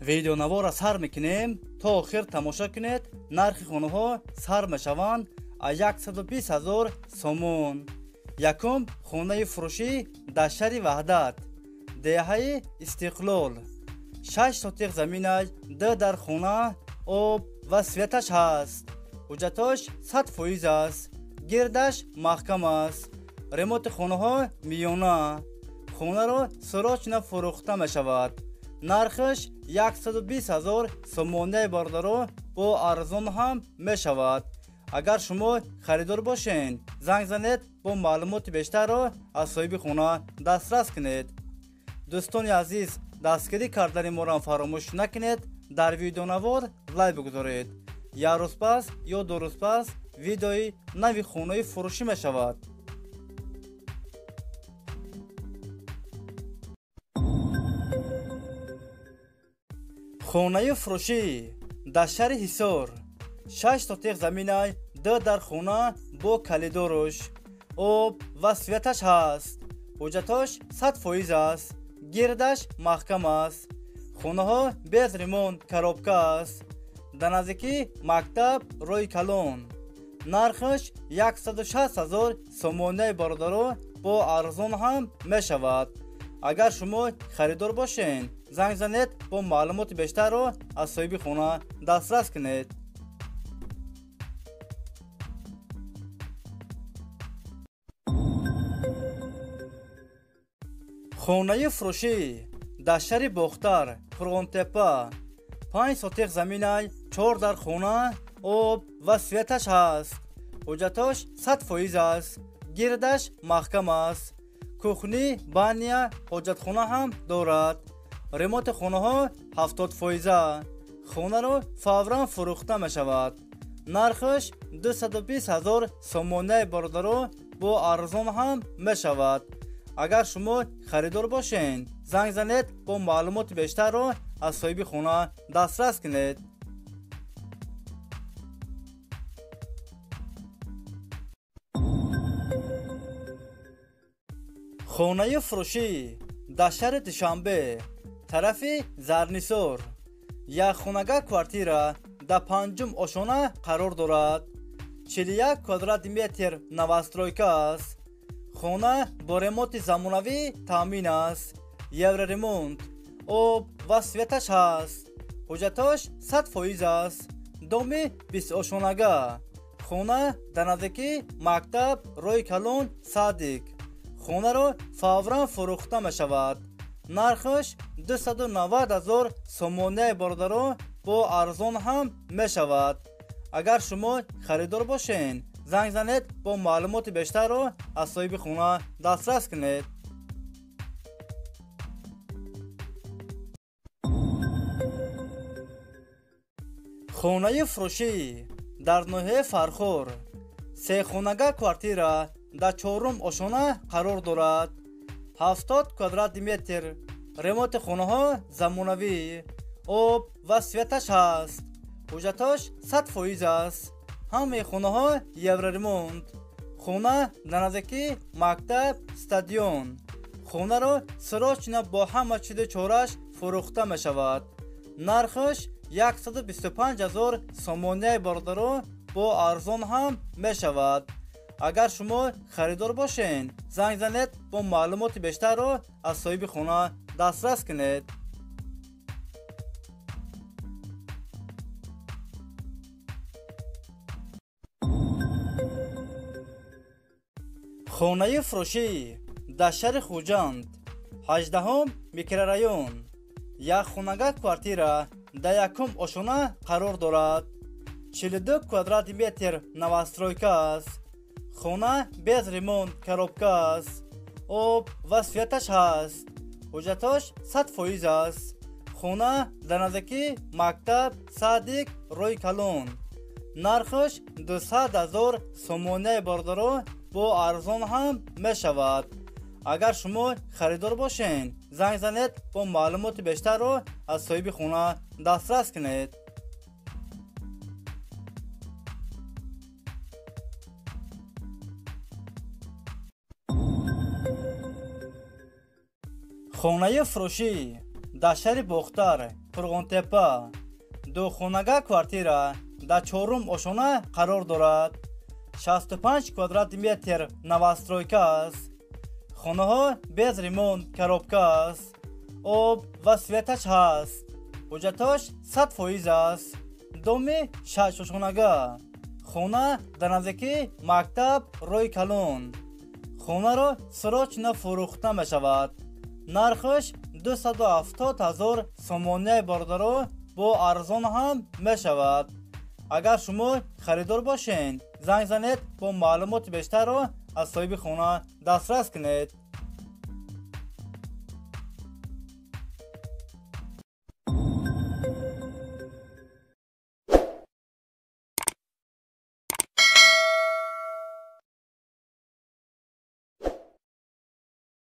видеонавора сар мекунем то охир тамошо кунед. нархи хонаҳо сар мешаванд аз 120,000 сомон. якум хонаи фурӯшӣ дар шаҳри ваҳдат, деҳаи истиқлол. 6 сотиқ заминаш, 2 дар хона, об ва светаш ҳаст. ҳуҷҷатош 100% аст. гирдаш маҳкам аст. ремонти хонаҳо миёна. хонаро сӯрочна фурӯхта мешавад. нархаш 120,000 сомоняи бордаро бо арзон ҳам мешавад. агар шумо харидор бошед, занг занед бо маълумоти бештарро аз соҳиби хона дастрас кунед. дӯстони азиз, дастгирӣ кардани моро фаромӯш накунед. дар видеонавор лайк бигузоред. як рӯз пас ё ду рӯз пас видеои нави хонаи фурӯшӣ мешавад. хонаи фурӯшӣ дар шаҳри ҳисор. 6 сотиқ заминай, 2 дар хона бо калидоруш. об ва светаш ҳаст. ҳуҷҷатош 100% аст. гирдаш маҳкам аст. хонаҳо без ремонт, коробка аст. дар наздикии мактаб роҳи калон. нархаш 160,000 сомоняи бордаро бо арзон ҳам мешавад. агар шумо харидор бошед, занг занед бо маълумоти бештарро аз соҳиби хона дастрас кунед. хонаи фурӯшӣ дар шаҳри бохтар, қурғонтепа. 5 сотиқ заминай, 4 дар хона, об ва светаш ҳаст. ҳуҷҷатош 100% аст. гирдаш маҳкам аст. кухни, баня, ҳоҷатхона ҳам дорад. ремонти хонаҳо 70%. хонаро фавран фурӯхта мешавад. нархаш 220,000 сомоняи бордаро бо арзон ҳам мешавад. агар шумо харидор бошед, занг занед бо маълумоти бештарро аз соҳиби хона дастрас кунед. хонаи фурӯшӣ дар шаҳри душанбе, тарафи зарнисор. якхонага квартира дар 5-ум ошона қарор дорад. 41 квадрат метр новостройка аст. хона бо ремонти замонавӣ таъмин аст. евроремонт. об ва светаш ҳаст. ҳуҷҷатош 100% аст. доми 20 ошонага. хона дар наздикии мактаб роҳи калон садик. хонаро фавран фурӯхта мешавад. нархаш 290,000 сомоняи бордаро бо арзон ҳам мешавад. агар шумо харидор бошед, занг занед бо маълумоти бештарро аз соҳиби хона дастрас кунед. хонаи фурӯшӣ дар ноҳияи Фархор. 3хонага квартира дар 4-ум ошона қарор дорад. 70 квадрат метр. ремонти хонаҳо замонавӣ. об ва светаш ҳаст. ҳуҷҷатош 100% аст. ҳамаи хонаҳо евроремонт. хона дар наздикии мактаб, стадион. хонаро сӯрочна бо ҳама чизи чораш фурӯхта мешавад. нархаш 125,000 сомоняи бордаро бо арзон ҳам мешавад. агар шумо харидор бошед, занг занед бо маълумоти бештарро аз соҳиби хона дастрас кунед. хонаи фурӯшӣ дар шаҳри хуҷанд, 18-ум микрорайон. якхонага квартира дар 1-ум ошона қарор дорад. 42 квадрат метр новостройка аст. хона без ремонт, коробка аст. об ва светаш ҳаст. ҳуҷҷатош 100% аст. хона дар наздикии мактаб, садик, роҳи калон. нархаш 200,000 сомоняи бордаро бо арзон ҳам мешавад. агар шумо харидор бошед, занг занед бо маълумоти бештарро аз соҳиби хона дастрас кунед. хонаи фурӯшӣ дар шаҳри бохтар, Фурғонтепа. Духонага квартира дар 4-ум ошона қарор дорад. 65 квадрат метр новостройка аст. хонаҳо без ремонт коробка аст. об ва светач ҳаст. ҳуҷҷатош 100% аст. доми 6 ошонага. хона дар наздики мактаб рӯи калон. хонаро срочно фурӯхта мешавад. нархаш 270,000 сомоняи бородаро бо арзон ҳам мешавад. агар шумо харидор бошед, занг занед бо маълумоти бештарро аз соҳиби хона дастрас кунед.